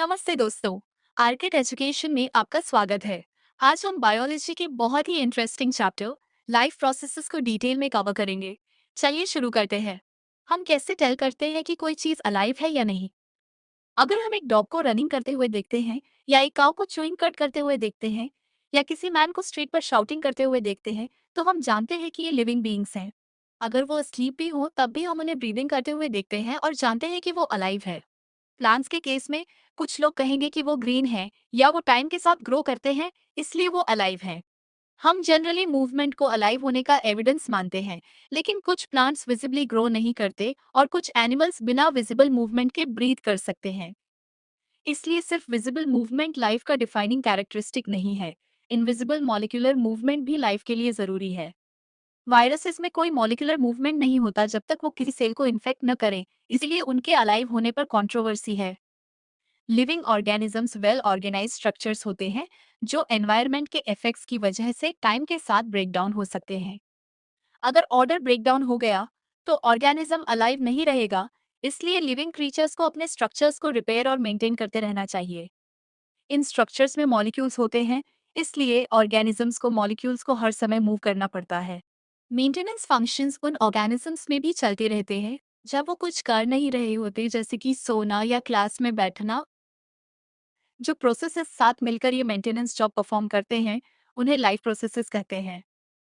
नमस्ते दोस्तों। Orchid education में आपका स्वागत है। आज हम बायोलॉजी के बहुत ही इंटरेस्टिंग चैप्टर लाइफ प्रोसेसेस को डिटेल में कवर करेंगे। चलिए शुरू करते हैं। हम कैसे टेल करते हैं कि कोई चीज अलाइव है या नहीं? अगर हम एक डॉग को रनिंग करते हुए देखते हैं, या एक काऊ को चूइंग कट करते हुए देखते हैं, या किसी मैन को स्ट्रीट पर शाउटिंग करते हुए देखते हैं, तो हम जानते हैं कि ये लिविंग बीइंग्स हैं। अगर वो स्लीप भी हो तब भी हम उन्हें ब्रीदिंग करते हुए देखते हैं और जानते हैं कि वो अलाइव है। प्लांट्स के केस में कुछ लोग कहेंगे कि वो ग्रीन है या वो टाइम के साथ ग्रो करते हैं, इसलिए वो अलाइव हैं। हम जनरली मूवमेंट को अलाइव होने का एविडेंस मानते हैं, लेकिन कुछ प्लांट्स विजिबली ग्रो नहीं करते और कुछ एनिमल्स बिना विजिबल मूवमेंट के ब्रीथ कर सकते हैं। इसलिए सिर्फ विजिबल मूवमेंट लाइफ का डिफाइनिंग कैरेक्टरिस्टिक नहीं है। इनविजिबल मॉलिक्यूलर मूवमेंट भी लाइफ के लिए जरूरी है। वायरसेस में कोई मॉलिक्यूलर मूवमेंट नहीं होता जब तक वो किसी सेल को इन्फेक्ट न करें, इसलिए उनके अलाइव होने पर कंट्रोवर्सी है। Living organisms well organize structures होते हैं जो एनवायरनमेंट के इफेक्ट्स की वजह से टाइम के साथ ब्रेक डाउन हो सकते हैं। अगर ऑर्डर ब्रेक डाउन हो गया तो ऑर्गेनिज्म अलाइव नहीं रहेगा। इसलिए लिविंग क्रीचर्स को अपने स्ट्रक्चर्स को रिपेयर और मेंटेन करते रहना चाहिए। इन स्ट्रक्चर्स में मॉलिक्यूल्स होते हैं, इसलिए ऑर्गेनिजम्स को मॉलिक्यूल्स को हर समय मूव करना पड़ता है। मेंटेनेंस फंक्शंस उन ऑर्गेनिजम्स में भी चलते रहते हैं जब वो कुछ कर नहीं रहे होते, जैसे कि सोना या क्लास में बैठना। जो प्रोसेसेस साथ मिलकर ये मेंटेनेंस जॉब परफॉर्म करते हैं, उन्हें लाइफ प्रोसेसेस कहते हैं।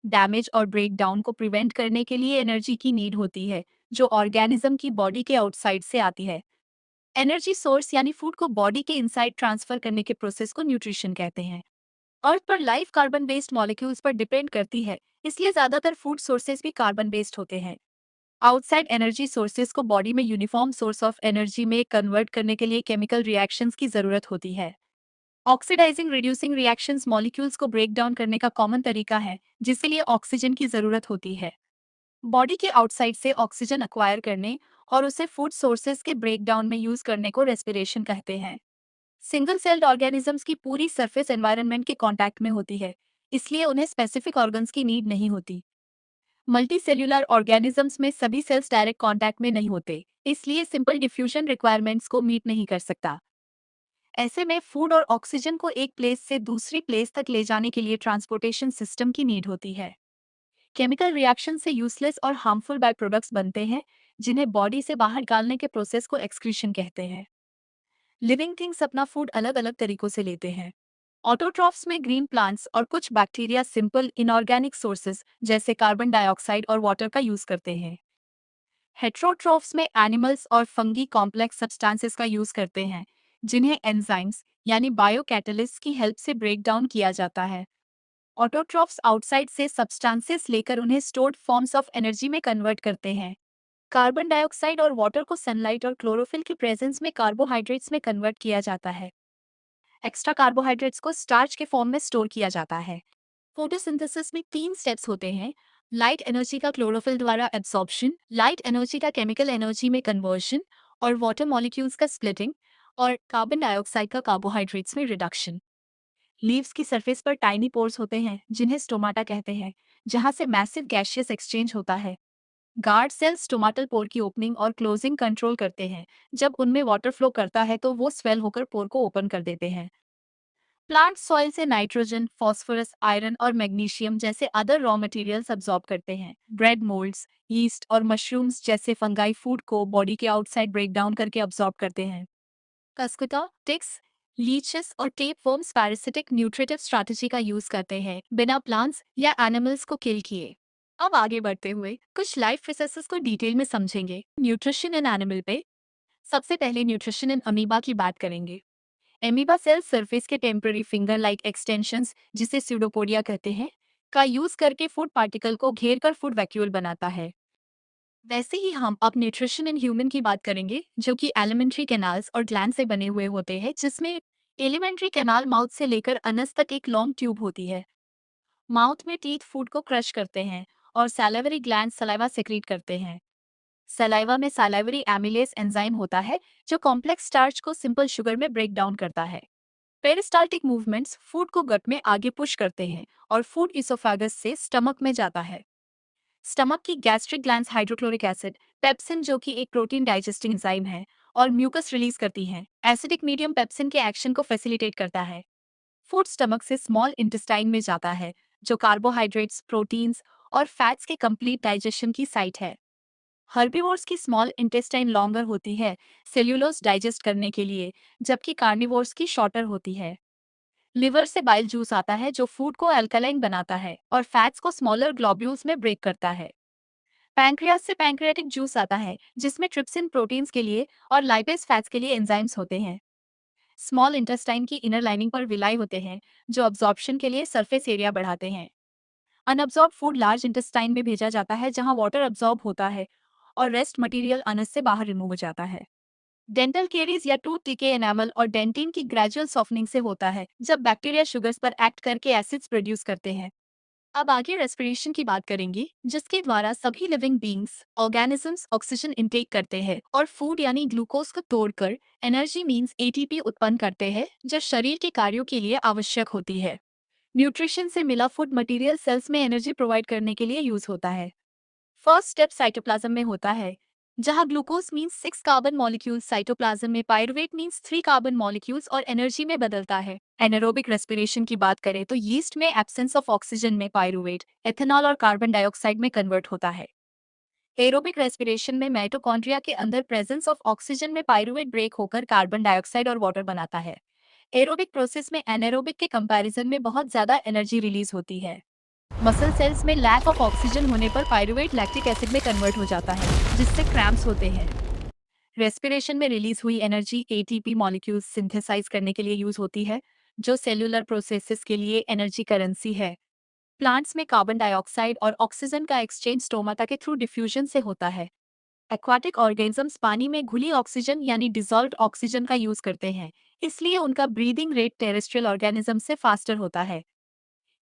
डैमेज और ब्रेक डाउन को प्रिवेंट करने के लिए एनर्जी की नीड होती है, जो ऑर्गेनिज्म की बॉडी के आउटसाइड से आती है। एनर्जी सोर्स यानी फूड को बॉडी के इनसाइड ट्रांसफर करने के प्रोसेस को न्यूट्रिशन कहते हैं। अर्थ पर लाइफ कार्बन बेस्ड मॉलिक्यूल्स पर डिपेंड करती है, इसलिए ज्यादातर फूड सोर्सेज भी कार्बन बेस्ड होते हैं। आउटसाइड एनर्जी सोर्सेज को बॉडी में यूनिफॉर्म सोर्स ऑफ एनर्जी में कन्वर्ट करने के लिए केमिकल रिएक्शंस की जरूरत होती है। ऑक्सीडाइजिंग रिड्यूसिंग रिएक्शंस मॉलिक्यूल्स को ब्रेक डाउन करने का कॉमन तरीका है, जिसके लिए ऑक्सीजन की जरूरत होती है। बॉडी के आउटसाइड से ऑक्सीजन अक्वायर करने और उसे फूड सोर्सेज के ब्रेक डाउन में यूज करने को रेस्पिरेशन कहते हैं। सिंगल सेल्ड ऑर्गेनिजम्स की पूरी सरफेस एनवायरनमेंट के कांटेक्ट में होती है, इसलिए उन्हें स्पेसिफिक ऑर्गन्स की नीड नहीं होती। मल्टी सेल्यूलर ऑर्गेनिजम्स में सभी सेल्स डायरेक्ट कांटेक्ट में नहीं होते, इसलिए सिंपल डिफ्यूजन रिक्वायरमेंट्स को मीट नहीं कर सकता। ऐसे में फूड और ऑक्सीजन को एक प्लेस से दूसरी प्लेस तक ले जाने के लिए ट्रांसपोर्टेशन सिस्टम की नीड होती है। केमिकल रिएक्शन से यूजलेस और हार्मफुल बाय प्रोडक्ट्स बनते हैं, जिन्हें बॉडी से बाहर निकालने के प्रोसेस को एक्सक्रीशन कहते हैं। लिविंग थिंग्स अपना फूड अलग अलग तरीकों से लेते हैं। ऑटोट्रॉफ्स में ग्रीन प्लांट्स और कुछ बैक्टीरिया सिंपल इनऑर्गेनिक सोर्सेज जैसे कार्बन डाइऑक्साइड और वाटर का यूज करते हैं। हेट्रोट्रॉफ्स में एनिमल्स और फंगी कॉम्प्लेक्स सब्सटेंसेस का यूज करते हैं, जिन्हें एंजाइम्स यानी बायोकैटलिस्ट की हेल्प से ब्रेक डाउन किया जाता है। ऑटोट्रॉफ्स आउटसाइड से सब्सटेंसेस लेकर उन्हें स्टोर्ड फॉर्म्स ऑफ एनर्जी में कन्वर्ट करते हैं। कार्बन डाइऑक्साइड और वाटर को सनलाइट और क्लोरोफिल की प्रेजेंस में कार्बोहाइड्रेट्स में कन्वर्ट किया जाता है। एक्स्ट्रा कार्बोहाइड्रेट्स को स्टार्च के फॉर्म में स्टोर किया जाता है। फोटोसिंथेसिस में 3 स्टेप्स होते हैं। लाइट एनर्जी का क्लोरोफिल द्वारा एब्सॉर्प्शन, लाइट एनर्जी का केमिकल एनर्जी में कन्वर्शन, और वाटर मॉलिक्यूल्स का स्प्लिटिंग, और कार्बन डाइऑक्साइड का कार्बोहाइड्रेट्स में रिडक्शन। लीव्स की सरफेस पर टाइनी पोर्स होते हैं, जिन्हें स्टोमाटा कहते हैं, जहां से मैसिव गैशियस एक्सचेंज होता है। गार्ड सेल्स स्टोमाटल पोर की ओपनिंग और क्लोजिंग कंट्रोल करते हैं। जब उनमें वाटर फ्लो करता है तो वो स्वेल होकर पोर को ओपन कर देते हैं। प्लांट सॉइल से नाइट्रोजन, फास्फोरस, आयरन और मैग्नीशियम जैसे अदर रॉ मटेरियल्स अब्सॉर्ब करते हैं। ब्रेड मोल्ड्स, यीस्ट और मशरूम्स जैसे फंगाई फूड को बॉडी के आउटसाइड ब्रेक डाउन करके अब्सॉर्ब करते हैं। कस्कुटा, टिक्स, लीचेस और tape worms parasitic nutritive strategy का यूज करते हैं बिना प्लांट्स या एनिमल्स को किल किए। अब आगे बढ़ते हुए कुछ लाइफ प्रोसेसेस को डिटेल में समझेंगे। न्यूट्रिशन इन एनिमल पे सबसे पहले न्यूट्रिशन इन अमीबा की बात करेंगे। एमीबा सेल्स सरफेस के टेम्पररी फिंगर लाइक एक्सटेंशंस, जिसे स्यूडोपोडिया कहते हैं, का यूज करके फूड पार्टिकल को घेर कर फूड वैक्यूल बनाता है। वैसे ही हम अब न्यूट्रिशन इन ह्यूमन की बात करेंगे, जो कि एलिमेंट्री कैनाल्स और ग्लैंड से बने हुए होते हैं, जिसमें एलिमेंट्री कैनाल माउथ से लेकर अनस तक एक लॉन्ग ट्यूब होती है। माउथ में टीथ फूड को क्रश करते हैं और सैलिवरी ग्लैंड सलाइवा सेक्रीट करते हैं। सलाइवा में सैलिवरी एमिलेज एंजाइम होता है, जो कॉम्प्लेक्स स्टार्च को सिंपल शुगर में ब्रेक डाउन करता है। पेरिस्टाल्टिक मूवमेंट्स फूड को गट में आगे पुश करते हैं और फूड इसोफेगस से स्टमक में जाता है। स्टमक की gastric glands hydrochloric acid, pepsin, जो कि एक प्रोटीन डाइजेस्टिंग एंजाइम है, और म्यूकस रिलीज करती हैं। एसिडिक मीडियम पेप्सिन के एक्शन को फैसिलिटेट करता है। फूड स्टमक से स्मॉल इंटेस्टाइन में जाता है, जो कार्बोहाइड्रेट्स, प्रोटीन्स और फैट्स के कंप्लीट डाइजेशन की साइट है। हर्बीवोर्स की स्मॉल इंटेस्टाइन लॉन्गर होती है सेल्यूलोज डाइजेस्ट करने के लिए, जबकि कार्निवोर्स की शॉर्टर होती है। लिवर से बाइल जूस आता है जो फूड को अल्कलाइन बनाता है और फैट्स को स्मॉलर ग्लोब्यूल्स में ब्रेक करता है। पैंक्रियास से पैंक्रियाटिक जूस आता है जिसमें ट्रिप्सिन प्रोटीन्स के लिए और लाइपेज फैट्स के लिए एंजाइम्स होते हैं। स्मॉल इंटेस्टाइन की इनर लाइनिंग पर विलाई होते हैं जो अब्जॉर्प्शन के लिए सरफेस एरिया बढ़ाते हैं। अनअब्जॉर्ब फूड लार्ज इंटेस्टाइन में भेजा जाता है जहां वाटर अब्जॉर्ब होता है और रेस्ट मटेरियल अनस से बाहर रिमूव हो जाता है। डेंटल केरीज या टूथ डिके एनामल और डेंटिन की ग्रेजुअल सॉफ्टनिंग से होता है जब बैक्टीरिया शुगर्स पर एक्ट करके एसिड्स प्रोड्यूस करते हैं। अब आगे रेस्पिरेशन की बात करेंगे, जिसके द्वारा सभी living beings organisms oxygen intake करते हैं और फूड यानी ग्लूकोज को तोड़कर एनर्जी मींस एटीपी उत्पन्न करते हैं जो शरीर के कार्यों के लिए आवश्यक होती है। न्यूट्रिशन से मिला फूड मटेरियल सेल्स में एनर्जी प्रोवाइड करने के लिए यूज होता है। फर्स्ट स्टेप साइटोप्लाज्म में होता है, जहां glucose means 6 carbon molecules cytoplasm में पाइरुवेट मींस 3 कार्बन मॉलिक्यूल्स और एनर्जी में बदलता है। एनारोबिक रेस्पिरेशन की बात करें तो यीस्ट में एब्सेंस ऑफ ऑक्सीजन में पाइरुवेट एथेनॉल और कार्बन डाइऑक्साइड में कन्वर्ट होता है। एरोबिक रेस्पिरेशन में माइटोकॉन्ड्रिया के अंदर प्रेजेंस ऑफ ऑक्सीजन में पाइरुवेट ब्रेक होकर कार्बन डाइऑक्साइड और वाटर बनाता है। एरोबिक प्रोसेस में एनारोबिक के कंपैरिजन में बहुत ज्यादा एनर्जी रिलीज होती है। मसल सेल्स में लैक ऑफ ऑक्सीजन होने पर पाइरुवेट लैक्टिक एसिड में कन्वर्ट हो जाता है जिससे क्रैम्प्स होते हैं। रेस्पिरेशन में रिलीज हुई एनर्जी एटीपी मॉलिक्यूल्स सिंथेसाइज करने के लिए यूज होती है, जो सेल्यूलर प्रोसेसेस के लिए एनर्जी करेंसी है। प्लांट्स में कार्बन डाइऑक्साइड और ऑक्सीजन का एक्सचेंज स्टोमाटा के थ्रू डिफ्यूजन से होता है। एक्वाटिक ऑर्गेनिजम्स पानी में घुली ऑक्सीजन यानी डिसॉल्व्ड ऑक्सीजन का यूज करते हैं, इसलिए उनका ब्रीदिंग रेट टेरेस्ट्रियल ऑर्गेनिज्म से फास्टर होता है।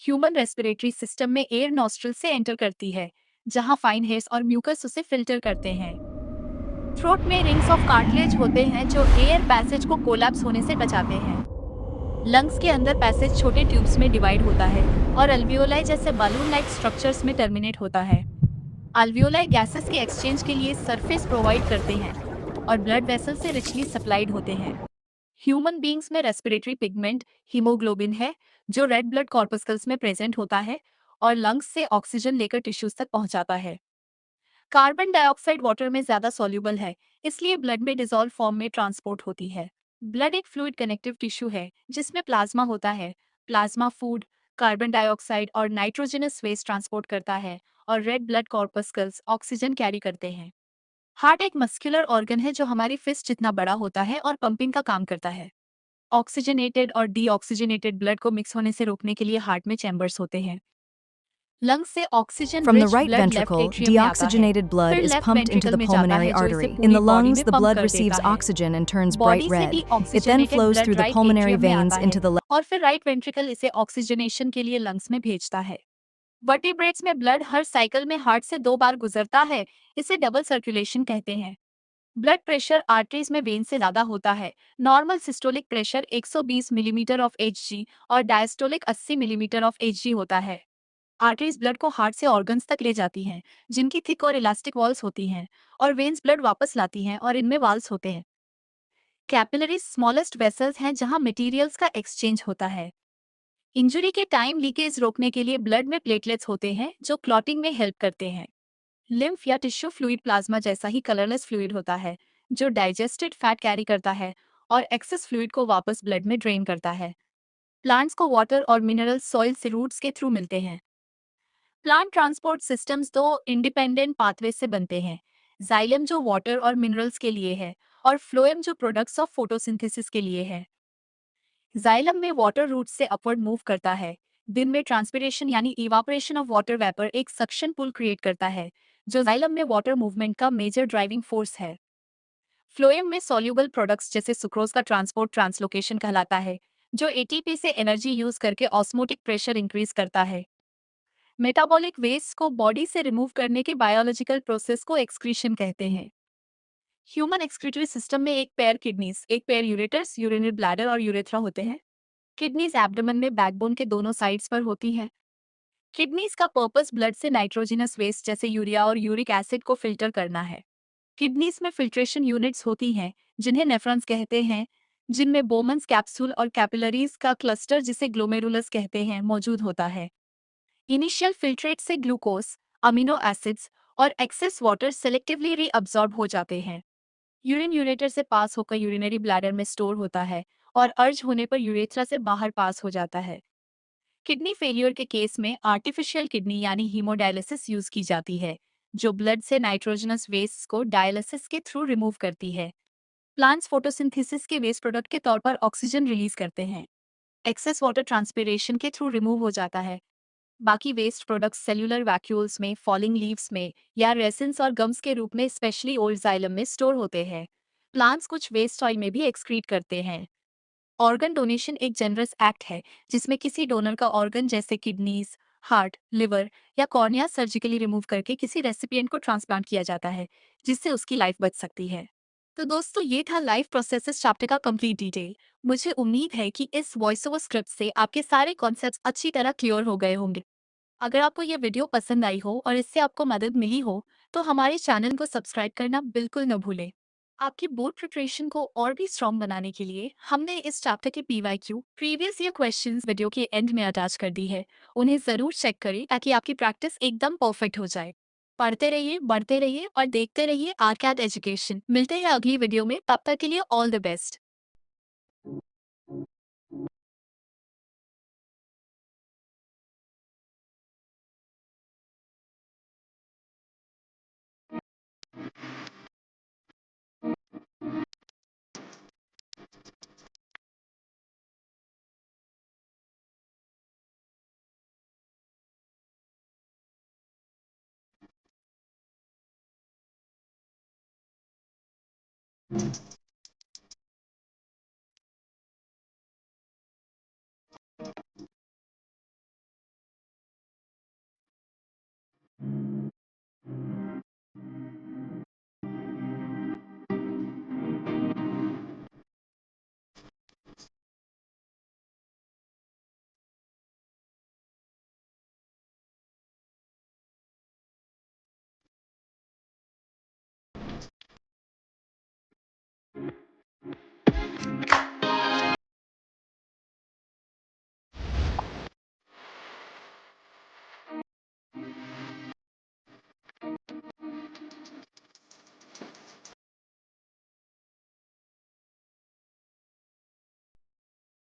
ह्यूमन रेस्पिरेटरी सिस्टम में एयर नॉस्ट्रल से एंटर करती है, जहां फाइन हेयर्स और म्यूकस उसे फिल्टर करते हैं। थ्रोट में रिंग्स ऑफ कार्टिलेज होते हैं जो एयर पैसेज को कोलैप्स होने से बचाते हैं। लंग्स के अंदर पैसेज छोटे ट्यूब्स में डिवाइड होता है और अल्वियोलाई जैसे बालून लाइक स्ट्रक्चर्स में टर्मिनेट होता है। अल्वियोलाई गैसेस के एक्सचेंज के लिए सरफेस प्रोवाइड करते हैं और ब्लड वेसल से रिचली सप्लाइड होते हैं। ह्यूमन बींग्स में रेस्पिरेटरी पिगमेंट हीमोग्लोबिन है जो रेड ब्लड कॉर्पस्कल्स में प्रेजेंट होता है और लंग्स से ऑक्सीजन लेकर टिश्यूज तक पहुंचाता है। कार्बन डाइऑक्साइड वाटर में ज्यादा सॉल्युबल है, इसलिए ब्लड में डिसॉल्व फॉर्म में ट्रांसपोर्ट होती है। ब्लड एक फ्लूइड कनेक्टिव टिश्यू है जिसमें प्लाज्मा होता है। प्लाज्मा फूड, कार्बन डाइऑक्साइड और नाइट्रोजनस वेस्ट ट्रांसपोर्ट करता है और रेड ब्लड कॉर्पस्कल्स ऑक्सीजन कैरी करते हैं। हार्ट एक मस्कुलर ऑर्गन है जो हमारी फिस्ट जितना बड़ा होता है और पंपिंग का काम करता है। ऑक्सीजनेटेड और डीऑक्सीजनेटेड ब्लड को मिक्स होने से रोकने के लिए हार्ट में चैम्बर्स होते हैं। लंग्स से oxygen From the rich right blood left ventricle, atrium में आता है, deoxygenated blood फिर is left pumped into ventricle the में जाता pulmonary है जो इसे artery. In पूरी the बॉडी lungs, में the पंप blood कर receives देता है। oxygen and turns body bright से red. It then deoxygenated flows blood through the right pulmonary atrium में veins आता into है the left. और फिर राइट वेंट्रिकल इसे ऑक्सीजनेशन के लिए लंग्स में भेजता है। वर्टिब्रेट्स में ब्लड हर साइकिल में हार्ट से 2 बार गुजरता है, इसे डबल सर्कुलेशन कहते हैं। ब्लड प्रेशर आर्टरीज में वेन से ज्यादा होता है। Normal systolic pressure 120 millimetre of Hg और डायस्टोलिक 80 मिलीमीटर ऑफ एचजी होता है। आर्टरीज ब्लड को हार्ट से ऑर्गन्स तक ले जाती हैं, जिनकी थिक और इलास्टिक वॉल्स होती हैं, और वेन्स ब्लड वापस लाती हैं और इनमें वाल्स होते हैं। कैपिलरीज स्मॉलेस्ट वेसल्स हैं जहां मटेरियल्स का एक्सचेंज होता है। इंजरी के टाइम लीकेज रोकने के लिए ब्लड में प्लेटलेट्स होते हैं जो क्लॉटिंग में हेल्प करते हैं। लिम्फ या टिश्यू फ्लूइड प्लाज्मा जैसा ही कलरलेस फ्लूइड होता है जो डाइजेस्टेड फैट कैरी करता है और एक्सेस फ्लूइड को वापस ब्लड में ड्रेन करता है। प्लांट्स को वाटर और मिनरल सॉइल से रूट्स के थ्रू मिलते हैं। प्लांट ट्रांसपोर्ट सिस्टम्स दो इंडिपेंडेंट पाथवे से बनते हैं, जाइलम जो वाटर और मिनरल्स के लिए है और फ्लोएम जो प्रोडक्ट्स ऑफ फोटोसिंथेसिस के लिए है। जाइलम में वाटर रूट से अपवर्ड मूव करता है। दिन में ट्रांसपिरेशन यानी इवापोरेशन ऑफ वाटर वेपर एक सक्शन पुल क्रिएट करता है जो जाइलम में वाटर मूवमेंट का मेजर ड्राइविंग फोर्स है। फ्लोएम में सॉल्यूबल प्रोडक्ट्स जैसे सुक्रोज का ट्रांसपोर्ट ट्रांसलोकेशन कहलाता है, जो एटीपी से एनर्जी यूज करके ऑस्मोटिक प्रेशर इंक्रीज करता है। मेटाबॉलिक वेस्ट को बॉडी से रिमूव करने के बायोलॉजिकल प्रोसेस को एक्सक्रीशन कहते हैं। ह्यूमन एक्सक्रीटरी सिस्टम में एक पेयर किडनीज, एक पेयर यूरेटर्स, यूरिनरी ब्लैडर और यूरेथ्रा होते हैं। किडनीज एब्डोमेन में बैकबोन के दोनों साइड्स पर होती है। किडनीज का पर्पस ब्लड से नाइट्रोजनस वेस्ट जैसे यूरिया और यूरिक एसिड को फिल्टर करना है। किडनीज में फिल्ट्रेशन यूनिट्स होती हैं जिन्हें नेफ्रॉन्स कहते हैं, जिनमें बोमन्स कैप्सूल और कैपिलरीज का क्लस्टर जिसे ग्लोमेरुलस कहते हैं मौजूद होता है। इनिशियल फिल्ट्रेट से ग्लूकोज, अमीनो एसिड्स और एक्सेस वाटर सेलेक्टिवली रीअब्सॉर्ब हो जाते हैं। यूरिन यूरेटर से पास होकर यूरिनरी ब्लैडर में स्टोर होता है और अर्ज होने पर यूरेथ्रा से बाहर पास हो जाता है। किडनी फेलियर के केस में आर्टिफिशियल किडनी यानी हीमोडायलिसिस यूज की जाती है, जो ब्लड से नाइट्रोजनस वेस्ट को डायलिसिस के थ्रू रिमूव करती है। प्लांट्स फोटोसिंथेसिस के वेस्ट प्रोडक्ट के तौर पर ऑक्सीजन रिलीज करते हैं। एक्सेस वाटर ट्रांसपिरेशन के थ्रू रिमूव हो जाता है। बाकी वेस्ट प्रोडक्ट्स सेल्यूलर वैक्यूल्स में, फॉलिंग लीव्स में या रेसिन्स और गम्स के रूप में स्पेशली ओल्ड जाइलम में स्टोर होते हैं। प्लांट्स कुछ वेस्ट ऑयल में भी एक्सक्रीट करते हैं। ऑर्गन डोनेशन एक जनरस एक्ट है जिसमें किसी डोनर का ऑर्गन जैसे किडनीज, हार्ट, लिवर या कॉर्निया सर्जिकली रिमूव करके किसी रेसिपिएंट को ट्रांसप्लांट किया जाता है, जिससे उसकी लाइफ बच सकती है। तो दोस्तों, ये था लाइफ प्रोसेसेस चैप्टर का कंप्लीट डिटेल। मुझे उम्मीद है कि इस वॉइस ओवर स्क्रिप्ट से आपके सारे कॉन्सेप्ट्स अच्छी तरह क्लियर हो गए होंगे। अगर आपको ये वीडियो पसंद आई हो और इससे आपको मदद मिली हो, तो हमारे चैनल को सब्सक्राइब करना बिल्कुल न भूलें। आपकी बोर्ड प्रिपरेशन को और भी स्ट्रॉन्ग बनाने के लिए हमने इस चैप्टर के PYQ previous year questions video के एंड में अटैच कर दी है। उन्हें जरूर चेक करें ताकि आपकी प्रैक्टिस एकदम परफेक्ट हो जाए। पढ़ते रहिए, बढ़ते रहिए और देखते रहिए आरकैट एजुकेशन। मिलते हैं अगली वीडियो में, तब तक के लिए ऑल द बेस्ट।